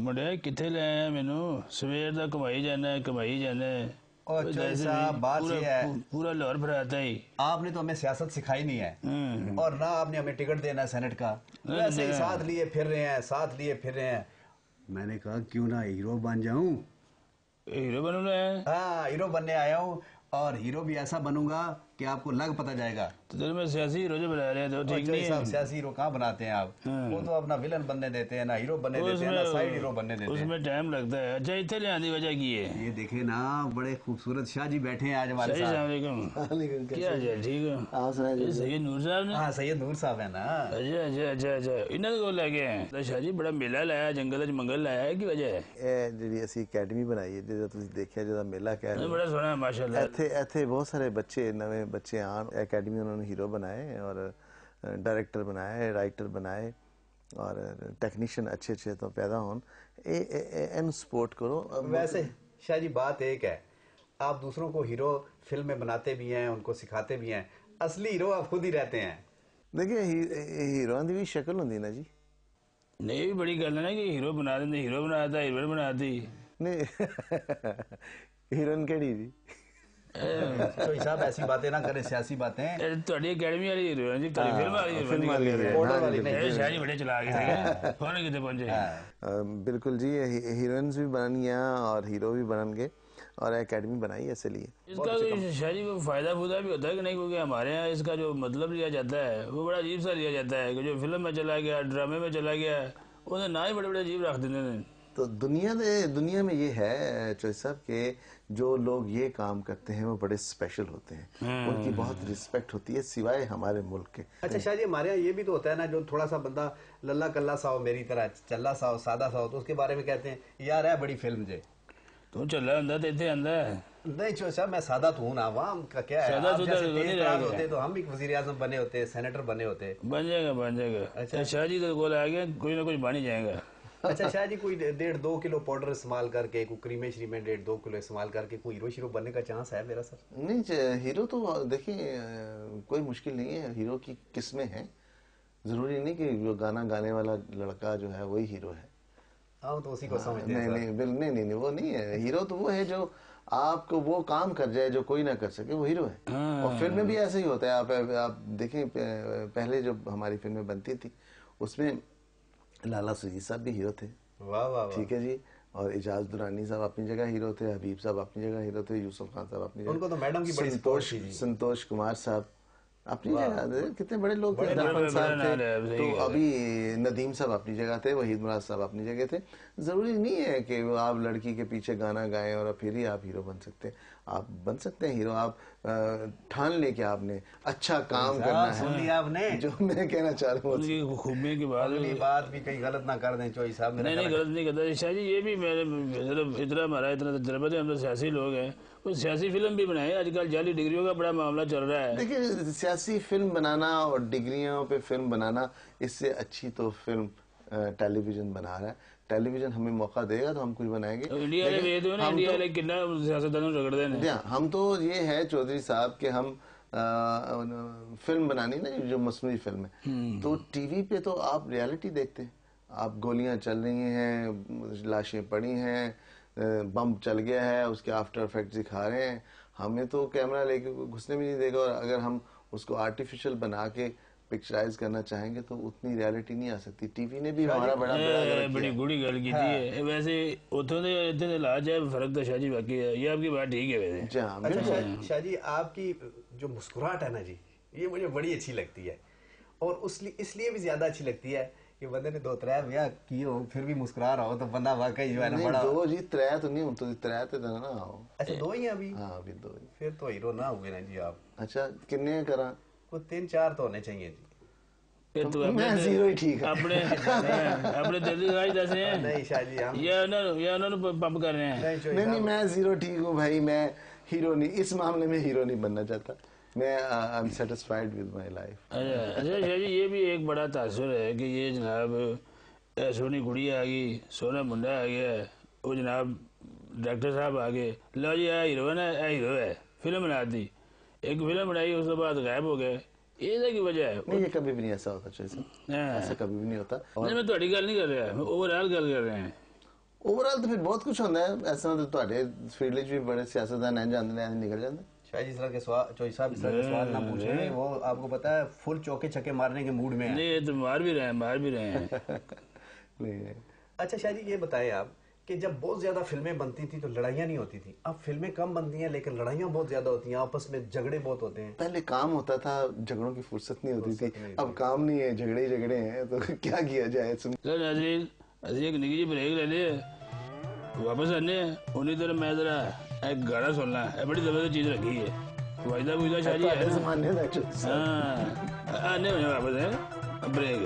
मुंडे किथे ले आया मैनू सवेर दा कमाई जाना और चौधरी साहब बात ये है पूरा लाहौर फराता ही आपने तो हमें सियासत सिखाई नहीं है और ना आपने हमें टिकट देना है सेनेट का, वैसे ही साथ लिए फिर रहे हैं। मैंने कहा क्यों ना हीरो बन जाऊं। हीरो बनूंगा? हाँ हीरो बनने आया हूँ और हीरो भी ऐसा बनूंगा कि आपको लग पता जाएगा। तो तेरे में सियासी हीरो जो बना रहे हैं तो ठीक नहीं है। सियासी हीरो कहाँ बनाते हैं आप? वो तो अपना विलन बनने देते हैं, ना हीरो बनने देते हैं, ना साइड हीरो बनने देते हैं। उसमें टाइम लगता है। अच्छा इतने ले आने वजह की है ये देखे ना, बड़े खूबसूरत शाह जी बैठे हैं आज हमारे साथ। क्या है? ठीक है। सैयद नूर साहब ने? हाँ सैयद नूर साहब है ना। अच्छा इन्होंने को लगे हैं शाह जी बड़ा मेला लाया, जंगल मंगल लाया की वजह है जी असी अकेडमी बनाई है जो तुम देखिया जो मेला कह रहे बड़ा सोहना माशाल्लाह। इत्थे बहुत सारे बच्चे नवे बच्चे आन अकेडमी उन्होंने हीरो बनाए और डायरेक्टर बनाए, राइटर बनाए और टेक्नीशियन अच्छे तो पैदा होन इन सपोर्ट करो। वैसे शाह जी बात एक है, आप दूसरों को हीरो फिल्म में बनाते भी हैं, उनको सिखाते भी हैं, असली हीरो आप खुद ही रहते हैं। देखिए हीरो की भी शक्ल होंगी ना जी। नहीं भी बड़ी गल है ना कि हीरो बना देंगे, हीरो बनाता हीरोइन बनाती नहीं हीरोइन केड़ी थी? चौधरी साहब ऐसी बातें ना करें, सियासी बातें। ਤੁਹਾਡੀ ਅਕੈਡਮੀ ਵਾਲੀ ਹੀਰੋ ਹੈ ਜੀ, ਤੁਹਾਡੀ ਫਿਲਮ ਵਾਲੀ शाह जी बड़े चला गए कौन कितने पहुंचे। बिल्कुल जी हीरोइंस भी बननी और हीरो भी बननगे और एकेडमी बनाई है इसलिए। इसका शाह जी को फायदा फूदा भी होता है कि नहीं? क्योंकि हमारे यहाँ इसका जो मतलब लिया जाता है वो बड़ा अजीब सा लिया जाता है कि जो फिल्म में चला गया, ड्रामे में चला गया, उन्हें ना ही बड़े बड़े अजीब रख देते हैं। तो दुनिया में ये है चौधरी साहब के जो लोग ये काम करते हैं वो बड़े स्पेशल होते हैं, उनकी बहुत रिस्पेक्ट होती है सिवाय हमारे मुल्क के। अच्छा शाह जी हमारे यहाँ ये भी तो होता है ना, जो थोड़ा सा बंदा लल्ला कल्ला सा हो, मेरी तरह चल्ला सा हो, सादा सा हो, तो उसके बारे में कहते हैं यार है बड़ी फिल्म जे तू चल अंदर देते अंदर। नहीं चो साहब मैं सादा तो हूँ ना, आवाम का क्या है, आप जैसे तेज होते तो हम भी वजीर आजम बने होते, सेनेटर बने होते। बन जाएगा। अच्छा शाह जी तो बोला आ गया कोई ना कुछ बन ही जाएगा। अच्छा शाह जी कोई 1.5-2 किलो पाउडर इस्तेमाल करके, कोई क्रीमे श्रीमे 1.5-2 किलो इस्तेमाल करके कोई हीरो शीरो बनने का चांस है मेरा सर? नहीं हीरो तो देखिए कोई मुश्किल नहीं है, हीरो की किस्में हैं, जरूरी नहीं कि जो गाना गाने वाला लड़का जो है वही हीरो है। हाँ तो उसी को समझते हैं। नहीं वो नहीं है। हीरो तो वो है जो आपको वो काम कर जाए जो कोई ना कर सके, वो हीरो है। और फिल्म में भी ऐसा ही होता है। आप देखें पहले जो हमारी फिल्में बनती थी उसमें लाला सुजीत साहब भी हीरो थे। वाह वाह ठीक है जी। और इजाज दुरानी साहब अपनी जगह हीरो थे, हबीब साहब अपनी जगह हीरो थे, यूसुफ खान साहब अपनी जगह, उनको तो मैडम की बड़ी संतोष कुमार साहब अपनी जगह, कितने बड़े लोग थे, दरफन साहब थे, तो अभी नदीम साहब अपनी जगह थे, वहीद मुराद साहब अपनी जगह थे। जरूरी नहीं है कि आप लड़की के पीछे गाना गाएं और फिर ही आप हीरो बन सकते हैं। आप बन सकते हैं हीरो, आप ठान ले कि आपने अच्छा काम करना है। सुन लिया आपने जो मैं कहना चाह रहा हूँ खूबी की बात भी कहीं गलत ना कर दें चौधरी साहब। नहीं गलत नहीं करता शाह जी, ये भी मेरे इतना हमारा इतना तजर्बा है, हम तो सियासी लोग हैं, कुछ सियासी फिल्म भी बनाए। आजकल जाली डिग्रियों का बड़ा मामला चल रहा है। देखिए सियासी फिल्म बनाना और डिग्रियों पे फिल्म बनाना, इससे अच्छी तो फिल्म टेलीविजन बना रहा है। टेलीविजन हमें मौका देगा तो हम कुछ बनाएंगे। इंडिया वाले कितना सियासतदानों रगड़ देने। हम तो ये है चौधरी साहब के हम फिल्म बनानी ना जो मसनूई फिल्म है, तो टीवी पे तो आप रियलिटी देखते हैं, आप गोलियां चल रही हैं, लाशें पड़ी हैं, बम चल गया है, उसके आफ्टर इफेक्ट दिखा रहे हैं। हमें तो कैमरा लेके घुसने भी नहीं देगा, और अगर हम उसको आर्टिफिशियल बना के पिक्चराइज करना चाहेंगे तो उतनी रियलिटी नहीं आ सकती। टीवी ने भी हमारा बड़ी बुरी गल की है। वैसे उतों दे इतने इलाज है, फर्क तो शाह जी बाकी है, ये आपकी बात ठीक है वैसे। अच्छा शाह जी आपकी जो मुस्कुराहट है ना जी, ये मुझे बड़ी अच्छी लगती है, और इसलिए भी ज्यादा अच्छी लगती है कि बंदे ने 2-3 ब्याह किए हो फिर भी मुस्कुरा रहा हो तो बंदा वाकई जो है ना बड़ा। 2 जी 3 तो नहीं, तो 3 तो ना हो। अच्छा 2 ही अभी? हाँ अभी 2 ही। फिर तो हीरो ना हुए ना जी आप। अच्छा कितने करा? 3-4 तो होने चाहिए जी। तो मैं 0 ही ठीक है। अपने दिल्ली गाज दसे हैं। नहीं शाह जी हम या उन्होंने पंप कर रहे हैं। नहीं मैं 0 ठीक हूँ भाई, मैं हीरो नहीं, इस मामले में हीरो नहीं बनना चाहता मैं। I am satisfied with my life. अच्छा शाह जी ये भी एक बड़ा तासुर है कि ये जनाब सोनी गुड़िया आ गई, सोना मुंडा आ गया, वो जनाब डॉक्टर साहब आ गए, लो जी हीरोइन है, हीरो है, फिल्म बना दी, एक फिल्म बनाई उसके बाद गायब हो गए। ये की वजह है? नहीं ये कभी भी नहीं ऐसा होता, ऐसा कभी भी नहीं होता। नहीं मैं थोड़ी गल नहीं कर रहा, ओवरऑल गल कर रहे हैं। ओवरऑल तो फिर बहुत कुछ होता है ऐसा तो ਤੁਹਾਡੇ फील्ड भी बड़े सियासतदान हैं जानते हैं निकल जाते हैं शायद इस तरह के सवाल जो साहब इस तरह के सवाल ना पूछे वो आपको पता है फुल चौके छक्के मारने के मूड में है। नहीं ये तो मार भी रहे हैं नहीं अच्छा शायद ये बताएं आप कि जब बहुत ज्यादा फिल्में बनती थी तो लड़ाइयाँ नहीं होती थी, अब फिल्में कम बनती हैं लेकिन लड़ाइयाँ बहुत ज्यादा होती हैं, आपस में झगड़े बहुत होते हैं। पहले काम होता था झगड़ों की फुर्सत नहीं होती थी, अब काम नहीं है झगड़े ही झगड़े हैं तो क्या किया जाए। चलो नाज़रीन ਅਸੀਂ एक निकी जी ब्रेक ले लिए वापस आने उन्हीं तरह मैं जरा एक गाना सुनना है, बड़ी जबरदस्त चीज रखी है वायदा बुझा शादी है जमाने हाँ आने वापस है ब्रेक।